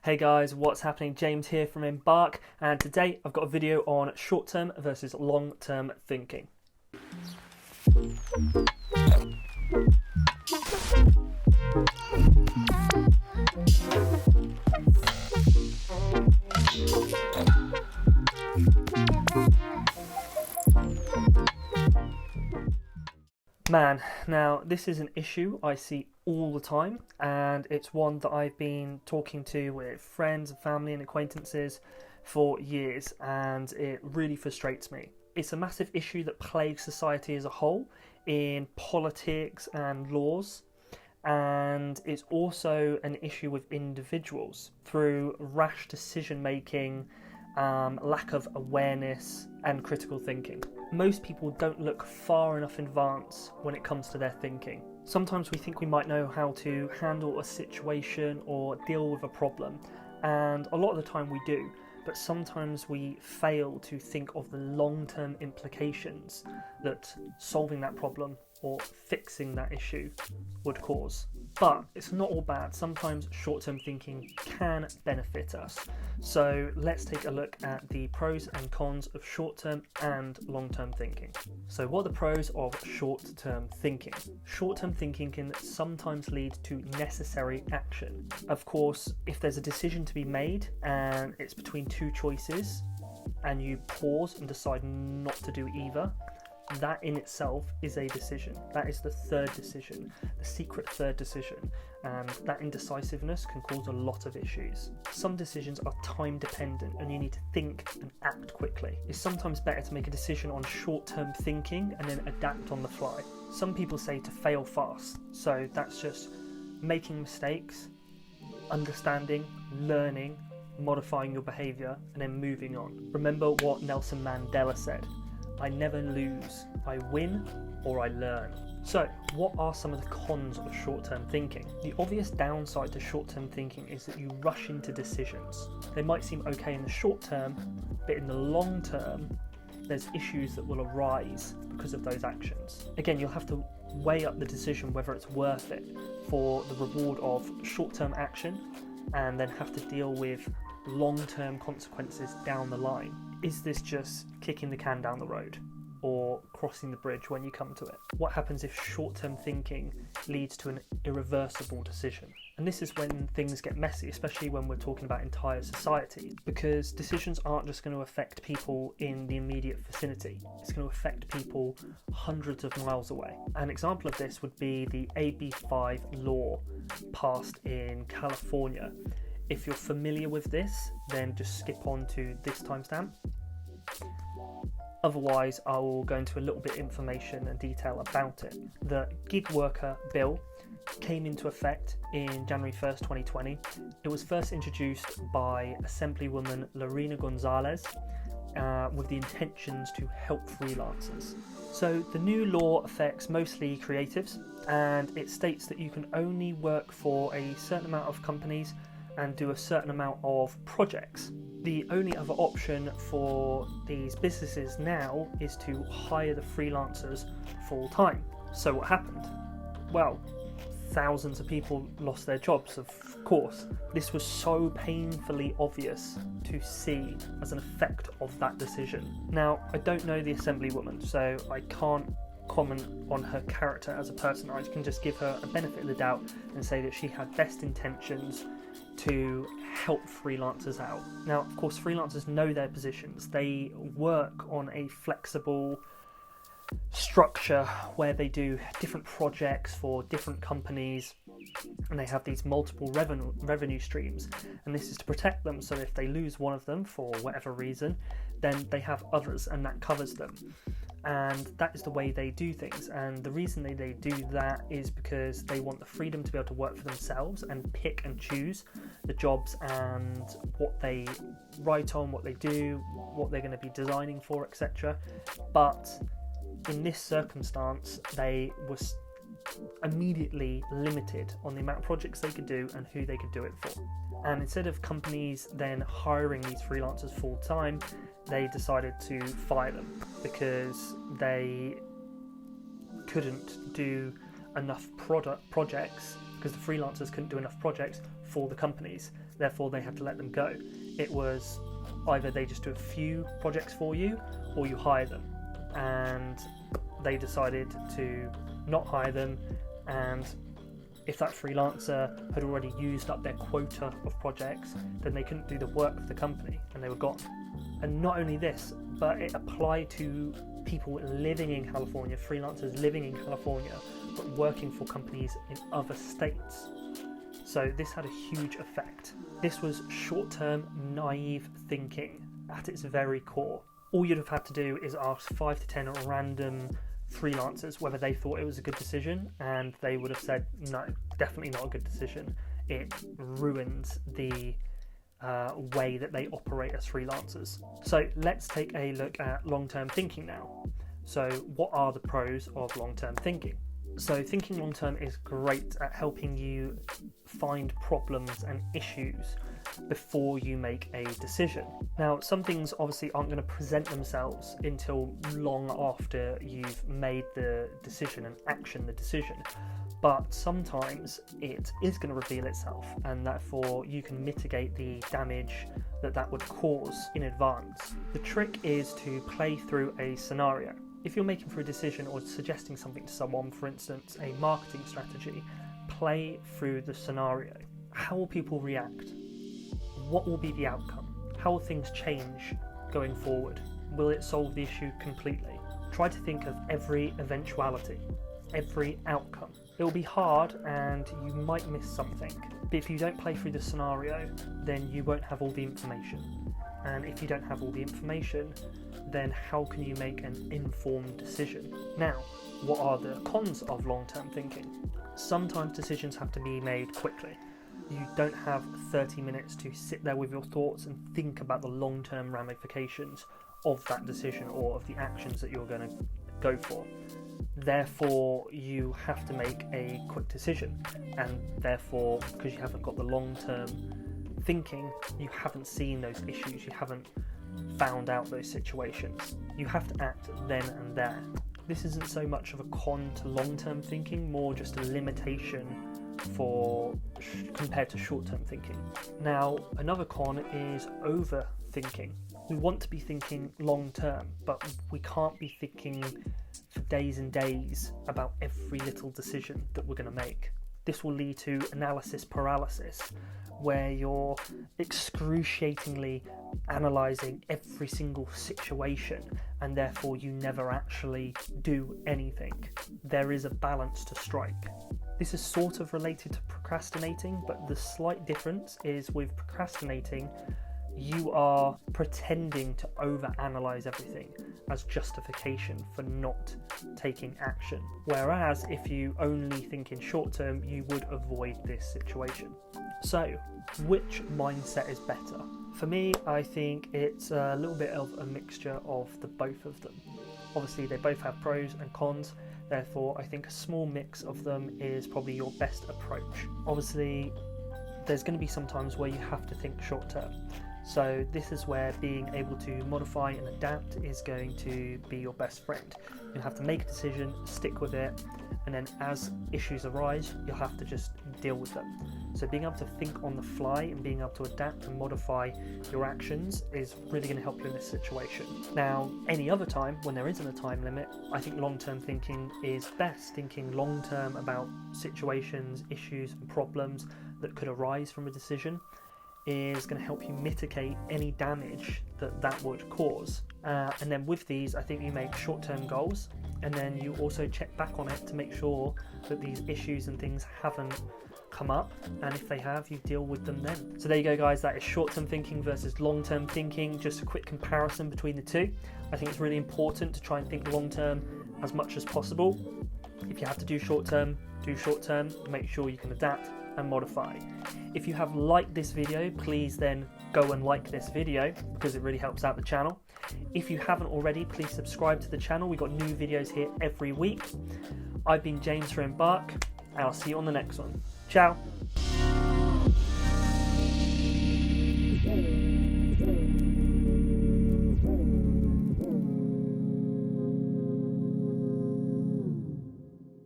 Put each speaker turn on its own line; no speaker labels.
Hey guys, what's happening? James here from Embark, and today I've got a video on short-term versus long-term thinking. Man, now this is an issue I see all the time, and it's one that I've been talking to with friends and family and acquaintances for years, and it really frustrates me. It's a massive issue that plagues society as a whole in politics and laws, and it's also an issue with individuals through rash decision making, lack of awareness and critical thinking. Most people don't look far enough in advance when it comes to their thinking. Sometimes we think we might know how to handle a situation or deal with a problem, and a lot of the time we do, but sometimes we fail to think of the long-term implications that solving that problem or fixing that issue would cause. But it's not all bad. Sometimes short-term thinking can benefit us. So let's take a look at the pros and cons of short-term and long-term thinking. So what are the pros of short-term thinking? Short-term thinking can sometimes lead to necessary action. Of course, if there's a decision to be made and it's between two choices and you pause and decide not to do either, that in itself is a decision. That is the third decision, the secret third decision, and that indecisiveness can cause a lot of issues. Some decisions are time dependent and you need to think and act quickly. It's sometimes better to make a decision on short-term thinking and then adapt on the fly. Some people say to fail fast, so that's just making mistakes, understanding, learning, modifying your behaviour, and then moving on. Remember what Nelson Mandela said: I never lose, I win or I learn. So, what are some of the cons of short-term thinking? The obvious downside to short-term thinking is that you rush into decisions. They might seem okay in the short term, but in the long term, there's issues that will arise because of those actions. Again, you'll have to weigh up the decision whether it's worth it for the reward of short-term action and then have to deal with long-term consequences down the line. Is this just kicking the can down the road or crossing the bridge when you come to it? What happens if short-term thinking leads to an irreversible decision? And this is when things get messy, especially when we're talking about entire society, because decisions aren't just going to affect people in the immediate vicinity. It's going to affect people hundreds of miles away. An example of this would be the AB5 law passed in California. If you're familiar with this, then just skip on to this timestamp. Otherwise, I will go into a little bit of information and detail about it. The gig worker bill came into effect in January 1st, 2020. It was first introduced by Assemblywoman Lorena Gonzalez with the intentions to help freelancers. So the new law affects mostly creatives, and it states that you can only work for a certain amount of companies and do a certain amount of projects. The only other option for these businesses now is to hire the freelancers full time. So what happened? Well, thousands of people lost their jobs, of course. This was so painfully obvious to see as an effect of that decision. Now, I don't know the Assemblywoman, so I can't comment on her character as a person. I can just give her a benefit of the doubt and say that she had best intentions to help freelancers out. Now, of course, freelancers know their positions. They work on a flexible structure where they do different projects for different companies, and they have these multiple revenue streams, and this is to protect them, so if they lose one of them for whatever reason, then they have others and that covers them. And that is the way they do things, and the reason they do that is because they want the freedom to be able to work for themselves and pick and choose the jobs and what they write on, what they do, what they're going to be designing for, etc. But in this circumstance, they were immediately limited on the amount of projects they could do and who they could do it for. And instead of companies then hiring these freelancers full time, they decided to fire them because they couldn't do enough projects, because the freelancers couldn't do enough projects for the companies. therefore they have to let them go. It was either they just do a few projects for you or you hire them, and they decided to not hire them, and if that freelancer had already used up their quota of projects, then they couldn't do the work for the company and they were gone. And not only this, but it applied to people living in California, freelancers living in California, but working for companies in other states. So this had a huge effect. This was short-term, naive thinking at its very core. All you'd have had to do is ask 5 to 10 random freelancers whether they thought it was a good decision, and they would have said, no, definitely not a good decision. It ruins the way that they operate as freelancers. So let's take a look at long-term thinking now. So what are the pros of long-term thinking? So thinking long-term is great at helping you find problems and issues before you make a decision. Now, some things obviously aren't going to present themselves until long after you've made the decision and actioned the decision, but sometimes it is going to reveal itself, and therefore you can mitigate the damage that would cause in advance. The trick is to play through a scenario. If you're making for a decision or suggesting something to someone, for instance, a marketing strategy, play through the scenario. How will people react? What will be the outcome? How will things change going forward? Will it solve the issue completely? Try to think of every eventuality, every outcome. It will be hard and you might miss something, but if you don't play through the scenario, then you won't have all the information. And if you don't have all the information, then how can you make an informed decision? Now, what are the cons of long-term thinking? Sometimes decisions have to be made quickly. You don't have 30 minutes to sit there with your thoughts and think about the long-term ramifications of that decision or of the actions that you're going to go for. Therefore, you have to make a quick decision, and therefore, because you haven't got the long-term thinking, you haven't seen those issues, you haven't found out those situations. You have to act then and there. This isn't so much of a con to long-term thinking, more just a limitation compared to short-term thinking. Now, another con is overthinking. We want to be thinking long-term, but we can't be thinking for days and days about every little decision that we're going to make. This will lead to analysis paralysis, where you're excruciatingly analysing every single situation, and therefore you never actually do anything. There is a balance to strike. This is sort of related to procrastinating, but the slight difference is with procrastinating, you are pretending to overanalyze everything as justification for not taking action. Whereas if you only think in short term, you would avoid this situation. So, which mindset is better? For me, I think it's a little bit of a mixture of the both of them. Obviously, they both have pros and cons. Therefore, I think a small mix of them is probably your best approach. Obviously, there's going to be some times where you have to think short term. So this is where being able to modify and adapt is going to be your best friend. You'll have to make a decision, stick with it, and then as issues arise, you'll have to just deal with them. So being able to think on the fly and being able to adapt and modify your actions is really going to help you in this situation. Now, any other time, when there isn't a time limit, I think long-term thinking is best. Thinking long-term about situations, issues, and problems that could arise from a decision is going to help you mitigate any damage that would cause. And then with these, I think you make short-term goals, and then you also check back on it to make sure that these issues and things haven't come up, and if they have, you deal with them then. So there you go, guys. That is short-term thinking versus long-term thinking. Just a quick comparison between the two. I think it's really important to try and think long-term as much as possible. If you have to do short-term, make sure you can adapt and modify. If you have liked this video, please then go and like this video because it really helps out the channel. If you haven't already, please subscribe to the channel. We've got new videos here every week. I've been James from Embark, and I'll see you on the next one. Ciao.